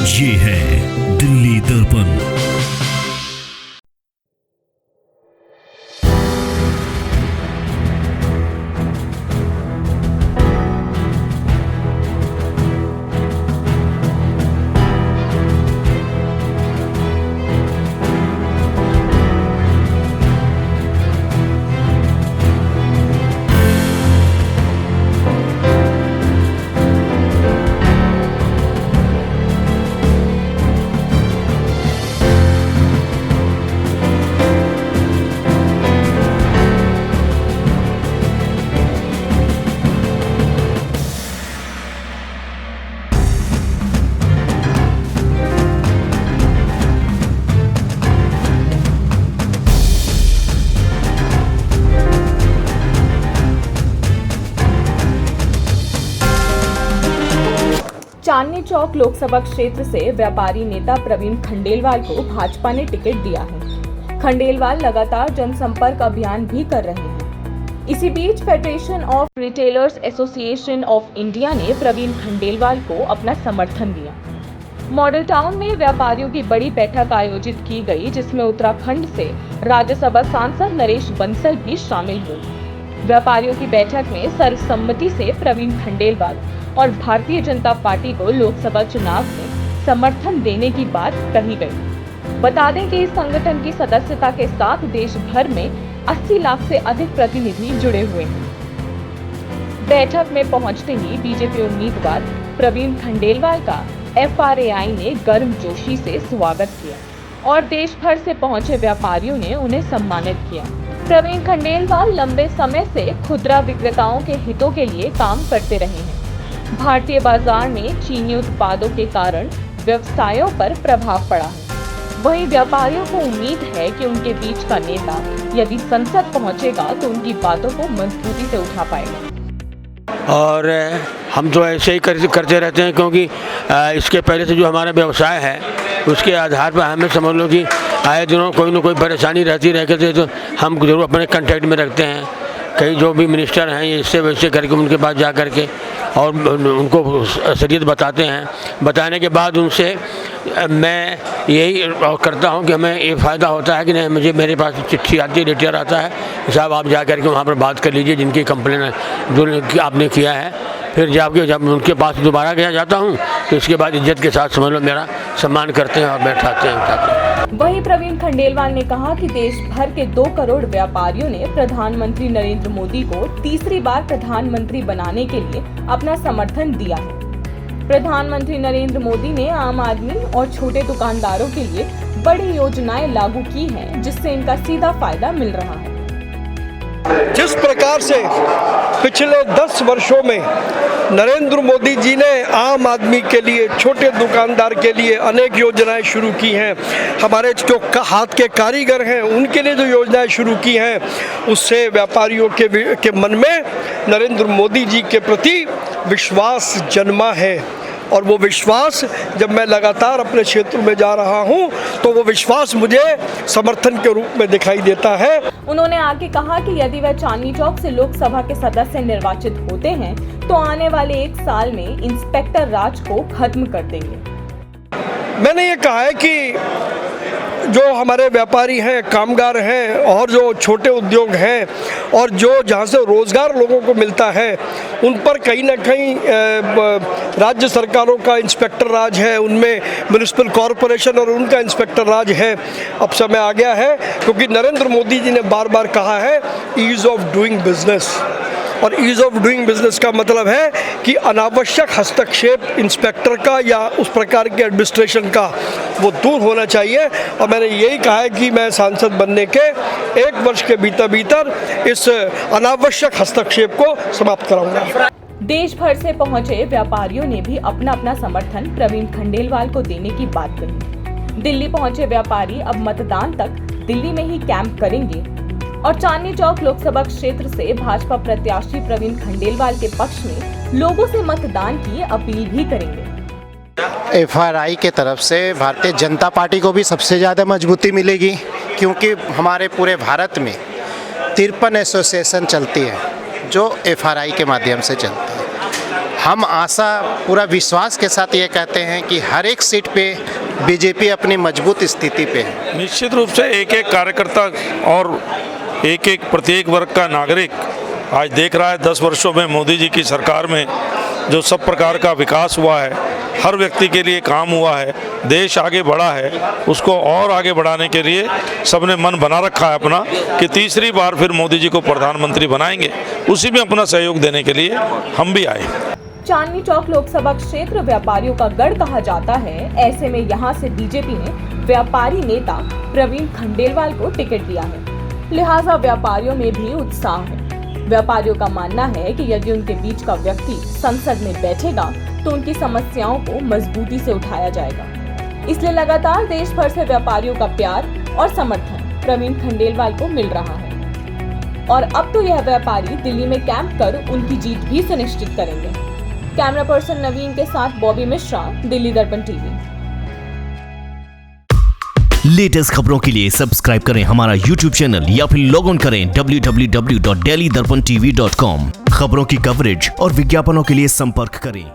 ये है दिल्ली दर्पण। चांदनी चौक लोकसभा क्षेत्र से व्यापारी नेता प्रवीण खंडेलवाल को भाजपा ने टिकट दिया है। खंडेलवाल लगातार जनसंपर्क अभियान भी कर रहे हैं। इसी बीच Federation of Retailers Association of India ने प्रवीण खंडेलवाल को अपना समर्थन दिया। मॉडल टाउन में व्यापारियों की बड़ी बैठक आयोजित की गई, जिसमें उत्तराखंड से राज्यसभा सांसद नरेश बंसल भी शामिल हुए। व्यापारियों की बैठक में सर्वसम्मति से प्रवीण खंडेलवाल और भारतीय जनता पार्टी को लोकसभा चुनाव में समर्थन देने की बात कही गई। बता दें कि इस संगठन की सदस्यता के साथ देश भर में 80 लाख से अधिक प्रतिनिधि जुड़े हुए हैं। बैठक में पहुंचते ही बीजेपी उम्मीदवार प्रवीण खंडेलवाल का FRAI ने गर्मजोशी से स्वागत किया और देश भर से पहुंचे व्यापारियों ने उन्हें सम्मानित किया। प्रवीण खंडेलवाल लंबे समय से खुदरा विक्रेताओं के हितों के लिए काम करते रहे हैं। भारतीय बाजार में चीनी उत्पादों के कारण व्यवसायों पर प्रभाव पड़ा है। वहीं व्यापारियों को उम्मीद है कि उनके बीच का नेता यदि संसद पहुंचेगा तो उनकी बातों को मजबूती से उठा पाएगा। और हम तो ऐसे ही करते रहते हैं, क्योंकि इसके पहले से जो हमारा व्यवसाय है उसके आधार पर हमें समझ लो कि आए दिनों कोई ना कोई परेशानी रहती रहती, तो हम जरूर अपने कांटेक्ट में रखते हैं। कई जो भी मिनिस्टर हैं इससे वैसे करके उनके पास जा करके और उनको असलियत बताते हैं। बताने के बाद उनसे मैं यही करता हूं कि हमें ये फ़ायदा होता है कि नहीं, मुझे मेरे पास चिट्ठी आती है, लेटर आता है, साहब आप जा करके वहाँ पर बात कर लीजिए जिनकी कंप्लेन जो आपने किया है। फिर जब उनके पास दोबारा गया जाता हूँ तो इसके बाद इज्जत के साथ समझ लो मेरा सम्मान करते हैं और बैठाते हैं उठाते हैं। वहीं प्रवीण खंडेलवाल ने कहा कि देश भर के 2 करोड़ व्यापारियों ने प्रधानमंत्री नरेंद्र मोदी को तीसरी बार प्रधानमंत्री बनाने के लिए अपना समर्थन दिया है। प्रधानमंत्री नरेंद्र मोदी ने आम आदमी और छोटे दुकानदारों के लिए बड़ी योजनाएं लागू की हैं, जिससे इनका सीधा फायदा मिल रहा है। जिस प्रकार से पिछले 10 वर्षों में नरेंद्र मोदी जी ने आम आदमी के लिए, छोटे दुकानदार के लिए अनेक योजनाएं शुरू की हैं, हमारे जो हाथ के कारीगर हैं उनके लिए जो योजनाएं शुरू की हैं, उससे व्यापारियों के मन में नरेंद्र मोदी जी के प्रति विश्वास जन्मा है। और वो विश्वास जब मैं लगातार अपने क्षेत्र में जा रहा हूं तो वो विश्वास मुझे समर्थन के रूप में दिखाई देता है। उन्होंने आगे कहा कि यदि वह चांदनी चौक से लोकसभा के सदस्य निर्वाचित होते हैं तो आने वाले 1 साल में इंस्पेक्टर राज को खत्म कर देंगे। मैंने ये कहा है कि जो हमारे व्यापारी हैं, कामगार हैं और जो छोटे उद्योग हैं और जो जहाँ से रोज़गार लोगों को मिलता है, उन पर कहीं ना कहीं राज्य सरकारों का इंस्पेक्टर राज है, उनमें म्युनिसिपल कॉरपोरेशन और उनका इंस्पेक्टर राज है। अब समय आ गया है, क्योंकि नरेंद्र मोदी जी ने बार बार कहा है ईज़ ऑफ डूइंग बिजनेस, और ईज़ ऑफ डूइंग बिजनेस का मतलब है कि अनावश्यक हस्तक्षेप इंस्पेक्टर का या उस प्रकार के एडमिनिस्ट्रेशन का वो दूर होना चाहिए। और मैंने यही कहा है कि मैं सांसद बनने के 1 वर्ष के भीतर इस अनावश्यक हस्तक्षेप को समाप्त कराऊंगा। देश भर से पहुंचे व्यापारियों ने भी अपना अपना समर्थन प्रवीण खंडेलवाल को देने की बात कही। दिल्ली पहुंचे व्यापारी अब मतदान तक दिल्ली में ही कैंप करेंगे और चांदनी चौक लोकसभा क्षेत्र से भाजपा प्रत्याशी प्रवीण खंडेलवाल के पक्ष में लोगों से मतदान की अपील भी करेंगे। FRAI के तरफ से भारतीय जनता पार्टी को भी सबसे ज़्यादा मजबूती मिलेगी, क्योंकि हमारे पूरे भारत में 53 एसोसिएशन चलती है जो FRAI के माध्यम से चलती है। हम आशा पूरा विश्वास के साथ ये कहते हैं कि हर एक सीट पे बीजेपी अपनी मजबूत स्थिति पे है। निश्चित रूप से एक एक कार्यकर्ता और एक एक प्रत्येक वर्ग का नागरिक आज देख रहा है 10 वर्षों में मोदी जी की सरकार में जो सब प्रकार का विकास हुआ है, हर व्यक्ति के लिए काम हुआ है, देश आगे बढ़ा है, उसको और आगे बढ़ाने के लिए सबने मन बना रखा है अपना कि तीसरी बार फिर मोदी जी को प्रधानमंत्री बनाएंगे। उसी में अपना सहयोग देने के लिए हम भी आए। चांदनी चौक लोकसभा क्षेत्र व्यापारियों का गढ़ कहा जाता है। ऐसे में यहां से बीजेपी ने व्यापारी नेता प्रवीण खंडेलवाल को टिकट दिया है, लिहाजा व्यापारियों में भी उत्साह है। व्यापारियों का मानना है कि यदि उनके बीच का व्यक्ति संसद में बैठेगा तो उनकी समस्याओं को मजबूती से उठाया जाएगा। इसलिए लगातार देश भर से व्यापारियों का प्यार और समर्थन प्रवीण खंडेलवाल को मिल रहा है और अब तो यह व्यापारी दिल्ली में कैंप कर उनकी जीत भी सुनिश्चित करेंगे। कैमरा पर्सन नवीन के साथ बॉबी मिश्रा, दिल्ली दर्पण टीवी। लेटेस्ट खबरों के लिए सब्सक्राइब करें हमारा YouTube चैनल या फिर लॉग ऑन करें www.delhidarpantv.com। खबरों की कवरेज और विज्ञापनों के लिए संपर्क करें।